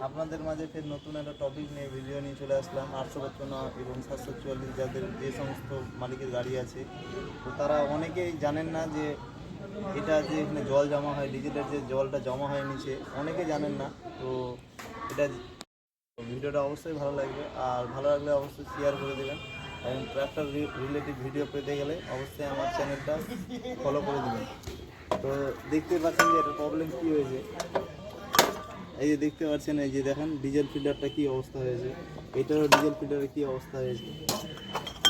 আপনাদের মাঝে ফের নতুন একটা টপিক নিয়ে ভিডিও নিয়ে চলে আসলাম। 855 এবং 744 যাদের যে সমস্ত মালিকের গাড়ি আছে, তো তারা অনেকেই জানেন না যে এটা যে এখানে জল জমা হয়, ডিজেলের যে জলটা জমা হয় নিচে, অনেকে জানেন না। তো এটা ভিডিওটা অবশ্যই ভালো লাগবে, আর ভালো লাগলে অবশ্যই শেয়ার করে দেবেন। এবং ট্র্যাক্টর রিলেটিভ ভিডিও পেতে গেলে অবশ্যই আমার চ্যানেলটা ফলো করে দেবেন। তো দেখতে পাচ্ছেন যে এটা প্রবলেম কী হয়েছে। এই যে দেখতে পাচ্ছেন, এই যে দেখেন ডিজেল ফিল্টারটা কী অবস্থা হয়েছে, এটারও ডিজেল ফিল্টারের কী অবস্থা হয়েছে।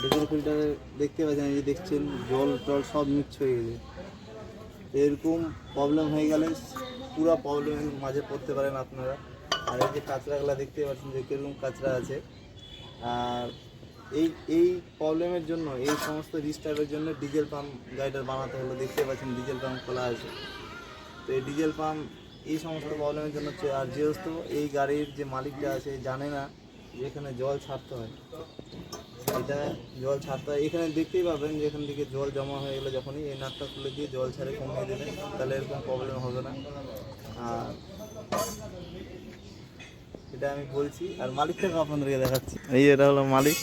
ডিজেল ফিল্টারে দেখতে পাচ্ছেন, এই যে দেখছেন জল টল সব মিক্স হয়ে গেছে। এরকম প্রবলেম হয়ে গেলে পুরো প্রবলেমের মাঝে পড়তে পারেন আপনারা। আর এই যে কাঁচরাগুলো দেখতে পাচ্ছেন যে কীরকম কাঁচরা আছে। আর এই এই প্রবলেমের জন্য, এই সমস্ত ডিস্টার্বের জন্য ডিজেল পাম্প গাড়িটা বানাতে হলো। দেখতে পাচ্ছেন ডিজেল পাম্প খোলা আছে। তো এই ডিজেল পাম্প এই সমস্ত প্রবলেমের জন্য হচ্ছে। আর যেহেতু এই গাড়ির যে মালিকটা আছে জানে না যে এখানে জল ছাড়তে হয়, এটা জল ছাড়তে হয়। এখানে দেখতেই পাবেন যে এখান থেকে জল জমা হয়ে গেলে যখনই এই নাটটা খুলে দিয়ে জল ছাড়ে কমিয়ে দেবেন, তাহলে এরকম প্রবলেম হবে না। আর এটা আমি বলছি, আর মালিকটাকে আপনাদেরকে দেখাচ্ছি। এই এটা হলো মালিক।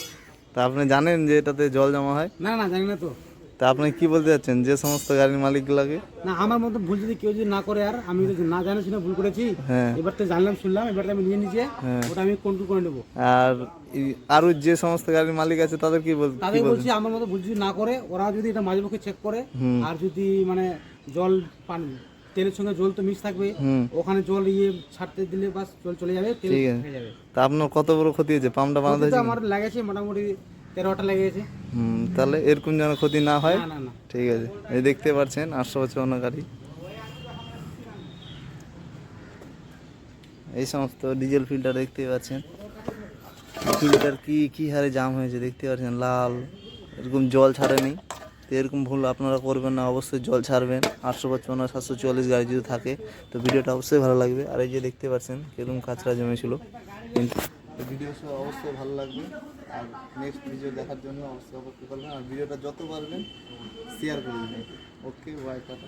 তা আপনি জানেন যে এটাতে জল জমা হয়? না না, জানি না তো। তা আপনি কি বলতে চাচ্ছেন যে সমস্ত গাড়ির মালিকগুলোকে? না, আমার মতো ভুল যদি কেউ যদি না করে, আর আমি যদি না জানি শুনে ভুল করেছি, হ্যাঁ, এবার তো জানলাম শুনলাম, এবার তো আমি নিয়ে নিজে ওটা আমি কন্ট্রোল করে নেবো। আর আরো যে সমস্ত গাড়ির মালিক আছে তাদের কি তাদের বলছি আমার মতো ভুল যদি না করে, ওরা যদি এটা মাঝে পক্ষে চেক করে, আর যদি মানে জল পানি তেলের সঙ্গে জল তো মিক্স থাকবে, ওখানে জল ছাড়তে দিলে বাস জল চলে যাবে, তেল হয়ে যাবে। তা আপনার কত বড় ক্ষতি হয়েছে? পাম্পটা বানাতে ক্ষতি তো আমার লেগেছে মোটামুটি 13টা লেগেছে। তাহলে এরকম যেন ক্ষতি না হয়। না না না, ঠিক আছে। এই দেখতে পাচ্ছেন 855 গাড়ি, এই সমস্ত ডিজেল ফিল্টার দেখতে পাচ্ছেন। ফিল্টার কি হারে জাম হয়েছে দেখতে পাচ্ছেন, লাল, এরকম জল ছাড়েনি। তো এরকম ভুল আপনারা করবেন না, অবশ্যই জল ছাড়বেন। 855 744 গাড়ি যদি থাকে তো ভিডিওটা অবশ্যই ভালো লাগবে। আর এই যে দেখতে পাচ্ছেন কিরকম কাঁচরা জমেছিল, কিন্তু ভিডিও অবশ্যই ভালো লাগবে। আর নেক্সট ভিডিও দেখার জন্য অবশ্যই অপেক্ষা করবেন, আর ভিডিওটা যত পারবেন শেয়ার করে দেবেন। ওকে, বাই, টাটা।